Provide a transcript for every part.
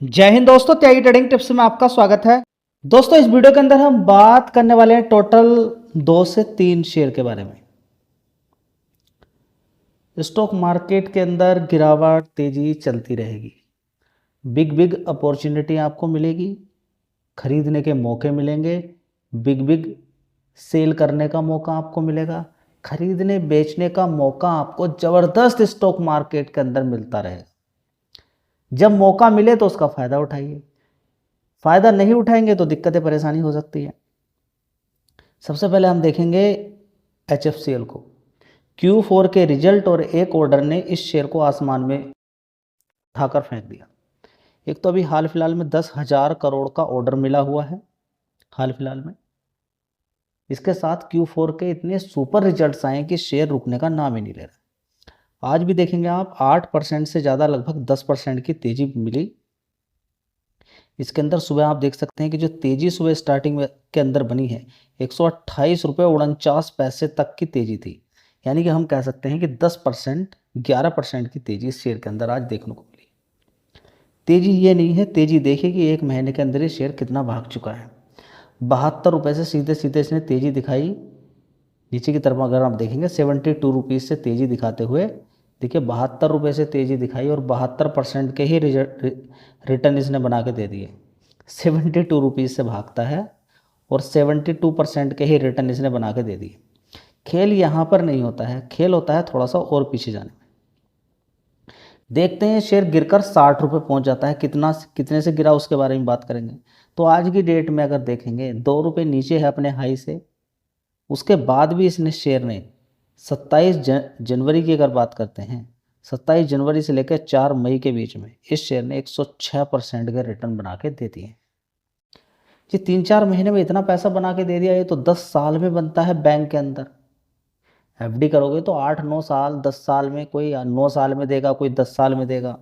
जय हिंद दोस्तों, त्यागी trading tips में आपका स्वागत है। दोस्तों, इस वीडियो के अंदर हम बात करने वाले हैं टोटल 2 से 3 शेयर के बारे में। स्टॉक मार्केट के अंदर गिरावट तेजी चलती रहेगी। बिग बिग अपॉर्चुनिटी आपको मिलेगी, खरीदने के मौके मिलेंगे, बिग बिग सेल करने का मौका आपको मिलेगा, खरीदने बेचने का मौका आपको ज़बरदस्त स्टॉक मार्केट के अंदर मिलता रहेगा। जब मौका मिले तो उसका फ़ायदा उठाइए, फ़ायदा नहीं उठाएंगे तो दिक्कतें परेशानी हो सकती है। सबसे पहले हम देखेंगे HFCL को। Q4 के रिजल्ट और एक ऑर्डर ने इस शेयर को आसमान में उठाकर फेंक दिया। एक तो अभी हाल फिलहाल में 10,000 करोड़ का ऑर्डर मिला हुआ है हाल फिलहाल में। इसके साथ Q4 के इतने सुपर रिजल्ट्स आए कि शेयर रुकने का नाम ही नहीं ले रहा। आज भी देखेंगे आप 8% से ज़्यादा, लगभग 10% की तेजी मिली। इसके अंदर सुबह आप देख सकते हैं कि जो तेजी सुबह स्टार्टिंग में के अंदर बनी है 128 रुपये 49 पैसे तक की तेजी थी। यानी कि हम कह सकते हैं कि 10% 11% की तेजी इस शेयर के अंदर आज देखने को मिली। तेजी ये नहीं है, तेजी देखिए कि एक महीने के अंदर ये शेयर कितना भाग चुका है। 72 रुपये से सीधे सीधे इसने तेजी दिखाई। नीचे की तरफ अगर आप देखेंगे 72 रुपीज़ से तेजी दिखाते हुए देखिए 72 रुपये से तेजी दिखाई और 72% के ही रिटर्न इसने बना के दे दिए। 72 रुपीज़ से भागता है और 72% के ही रिटर्न इसने बना के दे दिए। खेल यहाँ पर नहीं होता है, खेल होता है थोड़ा सा और पीछे जाने में। देखते हैं शेयर गिरकर 60 रुपये पहुँच जाता है, कितने से गिरा उसके बारे में बात करेंगे। तो आज की डेट में अगर देखेंगे 2 रुपये नीचे है अपने हाई से। उसके बाद भी इसने शेयर ने 27 जनवरी की अगर बात करते हैं, 27 जनवरी से लेकर 4 मई के बीच में इस शेयर ने 106% के रिटर्न बना के दे दिए। ये 3-4 महीने में इतना पैसा बना के दे दिया, ये तो 10 साल में बनता है बैंक के अंदर। FD करोगे तो 8-9 साल, 10 साल में, कोई 9 साल में देगा, कोई 10 साल में देगा।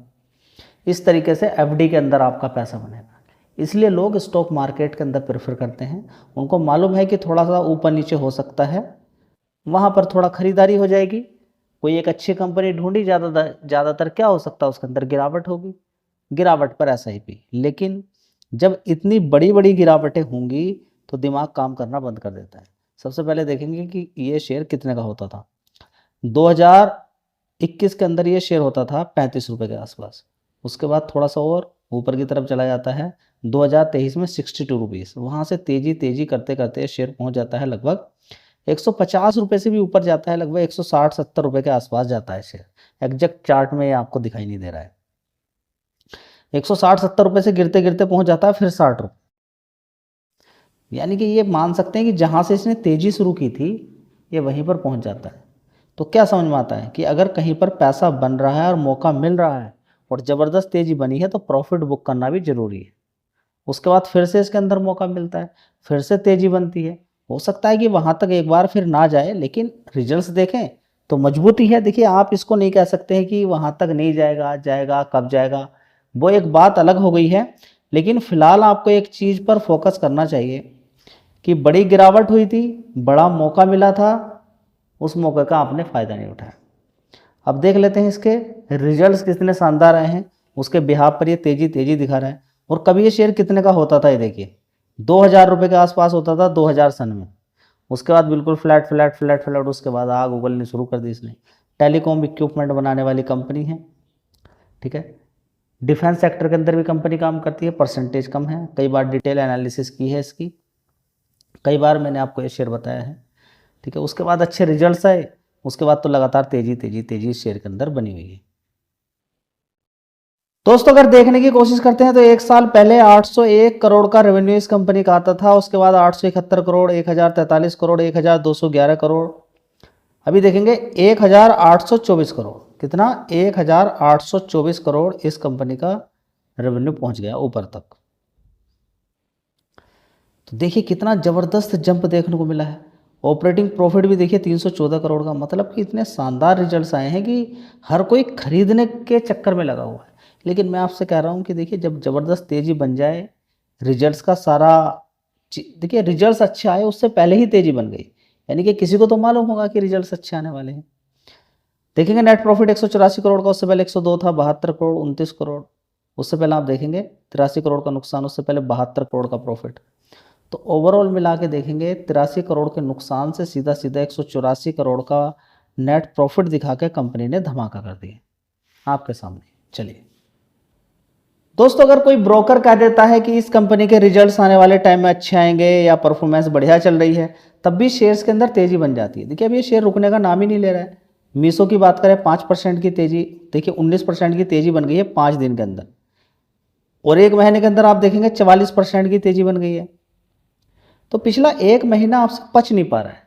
इस तरीके से FD के अंदर आपका पैसा बनेगा। इसलिए लोग स्टॉक मार्केट के अंदर प्रेफर करते हैं। उनको मालूम है कि थोड़ा सा ऊपर नीचे हो सकता है, वहाँ पर थोड़ा खरीदारी हो जाएगी। कोई एक अच्छी कंपनी ढूंढी, ज़्यादातर क्या हो सकता है उसके अंदर गिरावट होगी, गिरावट पर SIP। लेकिन जब इतनी बड़ी बड़ी गिरावटें होंगी तो दिमाग काम करना बंद कर देता है। सबसे पहले देखेंगे कि ये शेयर कितने का होता था। 2021 के अंदर ये शेयर होता था 35 रुपये के आसपास। उसके बाद थोड़ा सा और ऊपर की तरफ चला जाता है 2023 में 62 रुपीज़। वहाँ से तेजी तेजी करते करते शेयर पहुँच जाता है लगभग 150 रुपये से भी ऊपर जाता है, लगभग 160-70 रुपये के आसपास जाता है शेयर। एग्जैक्ट चार्ट में ये आपको दिखाई नहीं दे रहा है। 160-70 रुपये से गिरते गिरते पहुंच जाता है फिर 60 रुपये। यानी कि ये मान सकते हैं कि जहां से इसने तेजी शुरू की थी ये वहीं पर पहुंच जाता है। तो क्या समझ में आता है कि अगर कहीं पर पैसा बन रहा है और मौका मिल रहा है और ज़बरदस्त तेजी बनी है तो प्रॉफिट बुक करना भी ज़रूरी है। उसके बाद फिर से इसके अंदर मौका मिलता है, फिर से तेजी बनती है। हो सकता है कि वहां तक एक बार फिर ना जाए, लेकिन रिजल्ट्स देखें तो मजबूती है। देखिए, आप इसको नहीं कह सकते हैं कि वहां तक नहीं जाएगा, जाएगा कब जाएगा, वो एक बात अलग हो गई है। लेकिन फिलहाल आपको एक चीज़ पर फोकस करना चाहिए कि बड़ी गिरावट हुई थी, बड़ा मौका मिला था, उस मौके का आपने फ़ायदा नहीं उठाया। अब देख लेते हैं इसके रिजल्ट्स कितने शानदार आए हैं, उसके बिहाफ पर ये तेजी तेजी दिखा रहा है। और कभी ये शेयर कितने का होता था, ये देखिए 2000 रुपये के आसपास होता था 2000 सन में। उसके बाद बिल्कुल फ्लैट फ्लैट फ्लैट फ्लैट, उसके बाद आग उगलनी शुरू कर दी इसने। टेलीकॉम इक्विपमेंट बनाने वाली कंपनी है, ठीक है। डिफेंस सेक्टर के अंदर भी कंपनी काम करती है, परसेंटेज कम है। कई बार डिटेल एनालिसिस की है इसकी, कई बार मैंने आपको ये शेयर बताया है, ठीक है। उसके बाद अच्छे रिजल्ट्स आए, उसके बाद तो लगातार तेजी तेजी तेजी शेयर के अंदर बनी हुई है। दोस्तों, अगर देखने की कोशिश करते हैं तो एक साल पहले 801 करोड़ का रेवेन्यू इस कंपनी का आता था। उसके बाद 871 करोड़, 1043 करोड़, 1211 करोड़। अभी देखेंगे 1824 करोड़। कितना? 1824 करोड़ इस कंपनी का रेवेन्यू पहुंच गया ऊपर तक। तो देखिए कितना ज़बरदस्त जंप देखने को मिला है। ऑपरेटिंग प्रॉफिट भी देखिए 314 करोड़ का। मतलब कि इतने शानदार रिजल्ट्स आए हैं कि हर कोई खरीदने के चक्कर में लगा हुआ है। लेकिन मैं आपसे कह रहा हूँ कि देखिए, जब ज़बरदस्त तेज़ी बन जाए, रिजल्ट्स का सारा देखिए, रिजल्ट्स अच्छे आए उससे पहले ही तेज़ी बन गई, यानी कि किसी को तो मालूम होगा कि रिजल्ट्स अच्छे आने वाले हैं। देखेंगे नेट प्रॉफिट 184 करोड़ का, उससे पहले 102 था, 72 करोड़, 29 करोड़। उससे पहले आप देखेंगे 83 करोड़ का नुकसान, उससे पहले 72 करोड़ का प्रॉफिट। तो ओवरऑल मिला के देखेंगे 83 करोड़ के नुकसान से सीधा सीधा 184 करोड़ का नेट प्रॉफिट दिखा के कंपनी ने धमाका कर दिया आपके सामने। चलिए दोस्तों, अगर कोई ब्रोकर कह देता है कि इस कंपनी के रिजल्ट्स आने वाले टाइम में अच्छे आएंगे या परफॉर्मेंस बढ़िया चल रही है, तब भी शेयर्स के अंदर तेजी बन जाती है। देखिए अब ये शेयर रुकने का नाम ही नहीं ले रहा है। मीशो की बात करें 5% की तेजी, देखिए 19% की तेजी बन गई है 5 दिन के अंदर, और 1 महीने के अंदर आप देखेंगे 44% की तेजी बन गई है। तो पिछला 1 महीना आपसे पच नहीं पा रहा है।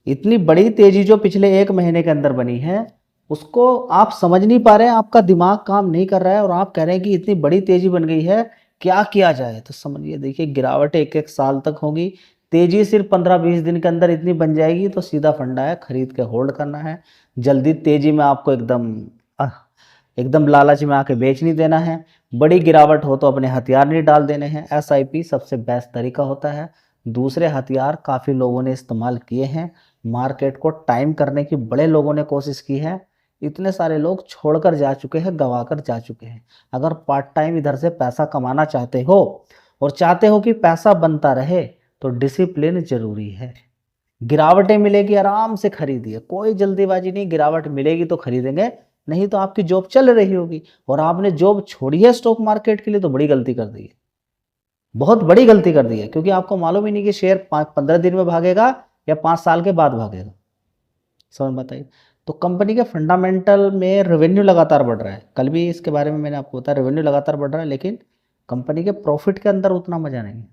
इतनी बड़ी तेजी जो पिछले 1 महीने के अंदर बनी है उसको आप समझ नहीं पा रहे हैं, आपका दिमाग काम नहीं कर रहा है, और आप कह रहे हैं कि इतनी बड़ी तेजी बन गई है, क्या किया जाए। तो समझिए, देखिए गिरावट 1-1 साल तक होगी, तेजी सिर्फ 15-20 दिन के अंदर इतनी बन जाएगी। तो सीधा फंडा है, खरीद के होल्ड करना है। जल्दी तेजी में आपको एकदम लालच में आके बेच नहीं देना है। बड़ी गिरावट हो तो अपने हथियार नहीं डाल देने हैं। SIP सबसे बेस्ट तरीका होता है। दूसरे हथियार काफ़ी लोगों ने इस्तेमाल किए हैं, मार्केट को टाइम करने की बड़े लोगों ने कोशिश की है, इतने सारे लोग छोड़कर जा चुके हैं, गंवा कर जा चुके हैं। अगर पार्ट टाइम इधर से पैसा कमाना चाहते हो और चाहते हो कि पैसा बनता रहे तो डिसिप्लिन जरूरी है। गिरावटें मिलेगी आराम से खरीदिए, कोई जल्दीबाजी नहीं। गिरावट मिलेगी तो खरीदेंगे, नहीं तो आपकी जॉब चल रही होगी और आपने जॉब छोड़ी है स्टॉक मार्केट के लिए, तो बड़ी गलती कर दी है, बहुत बड़ी गलती कर दी है। क्योंकि आपको मालूम ही नहीं कि शेयर 15 दिन में भागेगा या 5 साल के बाद भागेगा। समझ बताइए। तो कंपनी के फंडामेंटल में रेवेन्यू लगातार बढ़ रहा है, कल भी इसके बारे में मैंने आपको बताया, रेवेन्यू लगातार बढ़ रहा है, लेकिन कंपनी के प्रॉफिट के अंदर उतना मजा नहीं है।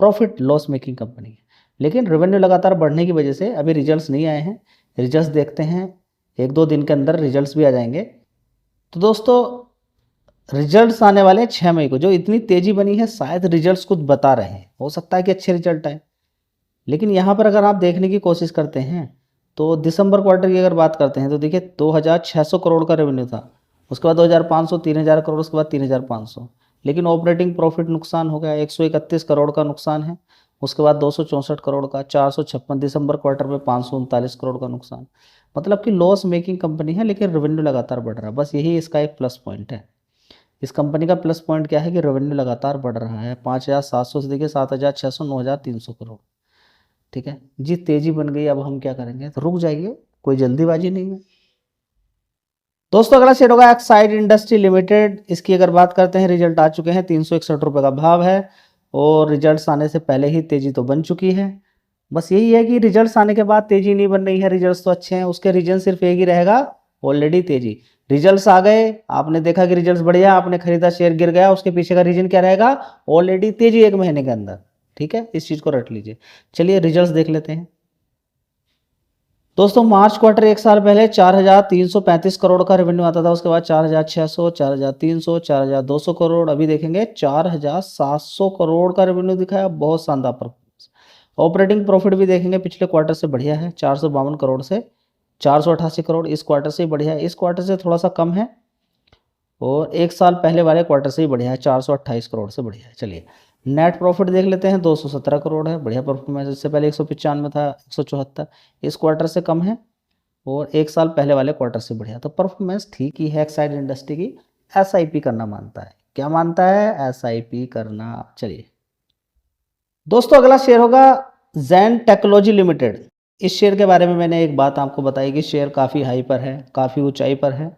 प्रॉफिट लॉस मेकिंग कंपनी है, लेकिन रेवेन्यू लगातार बढ़ने की वजह से अभी रिजल्ट्स नहीं आए हैं। रिजल्ट्स देखते हैं, 1-2 दिन के अंदर रिजल्ट्स भी आ जाएंगे। तो दोस्तों, रिजल्ट्स आने वाले हैं 6 मई को। जो इतनी तेजी बनी है, शायद रिजल्ट्स कुछ बता रहे हैं, हो सकता है कि अच्छे रिजल्ट आए। लेकिन यहाँ पर अगर आप देखने की कोशिश करते हैं तो दिसंबर क्वार्टर की अगर बात करते हैं तो देखिए 2600 करोड़ का रेवेन्यू था, उसके बाद 2500, 3000 करोड़, उसके बाद 3500। लेकिन ऑपरेटिंग प्रॉफिट नुकसान हो गया, 131 करोड़ का नुकसान है। उसके बाद 264 करोड़ का, 456 दिसंबर क्वार्टर में 539 करोड़ का नुकसान। मतलब कि लॉस मेकिंग कंपनी है, लेकिन रेवेन्यू लगातार बढ़ रहा है। बस यही इसका एक प्लस पॉइंट है। इस कंपनी का प्लस पॉइंट क्या है कि रेवेन्यू लगातार बढ़ रहा है, 5700 से देखिए 7600, 9300 करोड़। ठीक है जी, तेजी बन गई, अब हम क्या करेंगे, तो रुक जाइए, कोई जल्दीबाजी नहीं है। दोस्तों, अगला शेयर होगा एक्साइड इंडस्ट्री लिमिटेड। इसकी अगर बात करते हैं, रिजल्ट आ चुके हैं, 361 रुपये का भाव है, और रिजल्ट्स आने से पहले ही तेजी तो बन चुकी है। बस यही है कि रिजल्ट्स आने के बाद तेजी नहीं बन रही है, रिजल्ट्स तो अच्छे हैं। उसके रीजन सिर्फ एक ही रहेगा, ऑलरेडी तेजी। रिजल्ट्स आ गए, आपने देखा कि रिजल्ट्स बढ़िया, आपने खरीदा, शेयर गिर गया, उसके पीछे का रीजन क्या रहेगा, ऑलरेडी तेजी 1 महीने के अंदर। ठीक है, इस चीज को रट लीजिए। चलिए रिजल्ट्स देख लेते हैं। दोस्तों, मार्च क्वार्टर 1 साल पहले 4335 करोड़ का रेवेन्यू आता था, उसके बाद 4600, 4300, 4200 करोड़। अभी देखेंगे 4700 करोड़ का रेवेन्यू दिखाया, बहुत शानदार परफॉर्मेंस। ऑपरेटिंग प्रॉफिट भी देखेंगे पिछले क्वार्टर से बढ़िया है, 452 करोड़ से 488 करोड़। इस क्वार्टर से ही बढ़िया है, इस क्वार्टर से थोड़ा सा कम है, और 1 साल पहले वाले क्वार्टर से ही बढ़िया है, 428 करोड़ से बढ़िया है। चलिए नेट प्रॉफिट देख लेते हैं, 217 करोड़ है, बढ़िया परफॉर्मेंस। इससे पहले 195 था, 174, इस क्वार्टर से कम है, और 1 साल पहले वाले क्वार्टर से बढ़िया। तो परफॉर्मेंस ठीक ही है एक्साइड इंडस्ट्री की। SIP करना मानता है, क्या मानता है, SIP करना। चलिए दोस्तों, अगला शेयर होगा जैन टेक्नोलॉजी लिमिटेड। इस शेयर के बारे में मैंने एक बात आपको बताई कि शेयर काफ़ी हाई पर है, काफ़ी ऊंचाई पर है।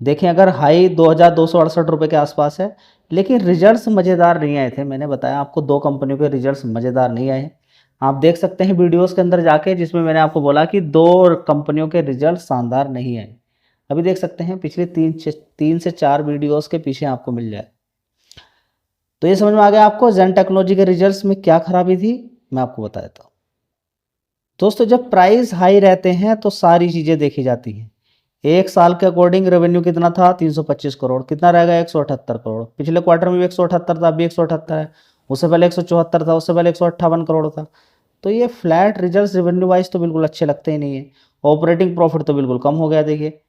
देखें, अगर हाई 2268 रुपये के आसपास है, लेकिन रिजल्ट्स मज़ेदार नहीं आए थे। मैंने बताया आपको, 2 कंपनियों के रिजल्ट्स मज़ेदार नहीं आए। आप देख सकते हैं वीडियोस के अंदर जाके, जिसमें मैंने आपको बोला कि 2 कंपनियों के रिजल्ट शानदार नहीं आए। अभी देख सकते हैं, पिछले 3 से 4 वीडियोस के पीछे आपको मिल जाए। तो ये समझ में आ गया आपको जैन टेक्नोलॉजी के रिजल्ट्स में क्या खराबी थी, मैं आपको बता देता हूँ। दोस्तों, जब प्राइस हाई रहते हैं तो सारी चीज़ें देखी जाती हैं। 1 साल के अकॉर्डिंग रेवेन्यू कितना था, 325 करोड़। कितना रहेगा, 178 करोड़। पिछले क्वार्टर में भी 178 था, अभी 178 है। उससे पहले 174 था, उससे पहले 158 करोड़ था। तो ये फ्लैट रिजल्ट्स रेवेन्यू वाइज तो बिल्कुल अच्छे लगते ही नहीं है। ऑपरेटिंग प्रॉफिट तो बिल्कुल कम हो गया। देखिए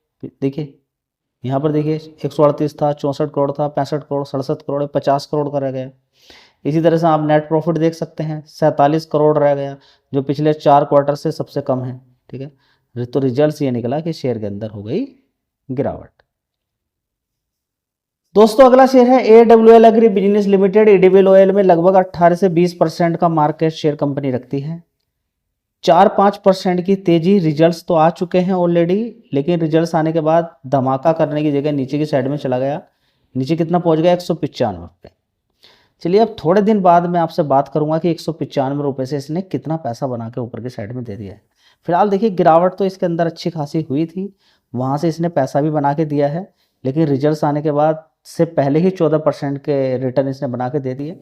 देखिए यहाँ पर देखिए, 138 था, 64 करोड़ था, 65 करोड़, 67 करोड़, 50 करोड़ का रह गया। इसी तरह से आप नेट प्रॉफिट देख सकते हैं, 47 करोड़ रह गया, जो पिछले 4 क्वार्टर से सबसे कम है। ठीक है, तो रिजल्ट्स ये निकला कि शेयर के अंदर हो गई गिरावट। दोस्तों अगला शेयर है AWL agri business limited. AWL में लगभग 18 से 20% का मार्केट शेयर कंपनी रखती है। 4-5% की तेजी, रिजल्ट्स तो आ चुके हैं ऑलरेडी, लेकिन रिजल्ट्स आने के बाद धमाका करने की जगह नीचे की साइड में चला गया। नीचे कितना पहुंच गया? 195 रुपये। चलिए अब थोड़े दिन बाद मैं आपसे बात करूंगा कि 195 रुपये से इसने कितना पैसा बना के ऊपर की साइड में दे दिया है। फिलहाल देखिए गिरावट तो इसके अंदर अच्छी खासी हुई थी, वहाँ से इसने पैसा भी बना के दिया है, लेकिन रिजल्ट्स आने के बाद से पहले ही 14% के रिटर्न इसने बना के दे दिए।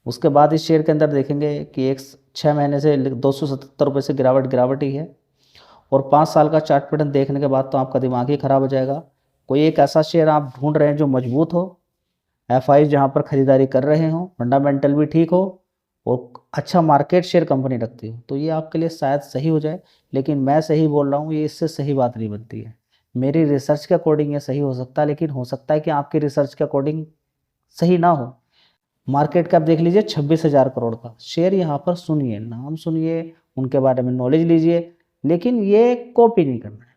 उसके बाद इस शेयर के अंदर देखेंगे कि 6 महीने से 277 रुपये से गिरावट ही है। और 5 साल का चार्ट पैटर्न देखने के बाद तो आपका दिमाग ही खराब हो जाएगा। कोई एक ऐसा शेयर आप ढूंढ रहे हैं जो मजबूत हो, FI जहाँ पर खरीदारी कर रहे हो, फंडामेंटल भी ठीक हो और अच्छा मार्केट शेयर कंपनी रखती हो, तो ये आपके लिए शायद सही हो जाए। लेकिन मैं सही बोल रहा हूँ, ये इससे सही बात नहीं बनती है। मेरी रिसर्च के अकॉर्डिंग ये सही हो सकता है, लेकिन हो सकता है कि आपकी रिसर्च के अकॉर्डिंग सही ना हो। मार्केट कैप देख लीजिए 26,000 करोड़ का शेयर। यहाँ पर सुनिए, नाम सुनिए, उनके बारे में नॉलेज लीजिए, लेकिन ये कॉपी नहीं करना है।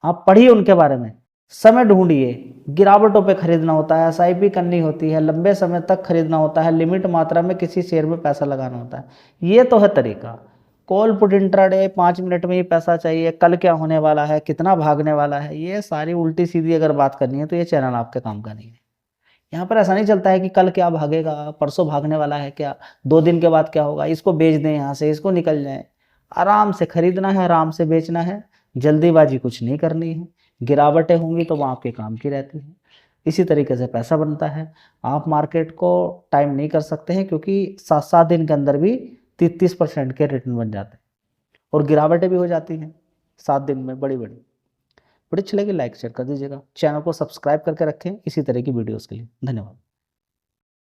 आप पढ़िए उनके बारे में, समय ढूंढिए। गिरावटों पे खरीदना होता है, SIP करनी होती है, लंबे समय तक खरीदना होता है, लिमिट मात्रा में किसी शेयर में पैसा लगाना होता है। ये तो है तरीका। कॉल पुट इंट्राडे 5 मिनट में ही पैसा चाहिए, कल क्या होने वाला है, कितना भागने वाला है, ये सारी उल्टी सीधी अगर बात करनी है तो ये चैनल आपके काम का नहीं है। यहाँ पर ऐसा नहीं चलता है कि कल क्या भागेगा, परसों भागने वाला है क्या, 2 दिन के बाद क्या होगा, इसको बेच दें यहाँ से, इसको निकल जाए। आराम से खरीदना है, आराम से बेचना है, जल्दीबाजी कुछ नहीं करनी है। गिरावटें होंगी तो वो आपके काम की रहती है। इसी तरीके से पैसा बनता है। आप मार्केट को टाइम नहीं कर सकते हैं, क्योंकि 7-7 दिन के अंदर भी 33% के रिटर्न बन जाते हैं और गिरावटें भी हो जाती हैं 7 दिन में, बड़ी बड़ी। वीडियो अच्छी लगी लाइक शेयर कर दीजिएगा। चैनल को सब्सक्राइब करके रखें इसी तरह की वीडियोस के लिए। धन्यवाद।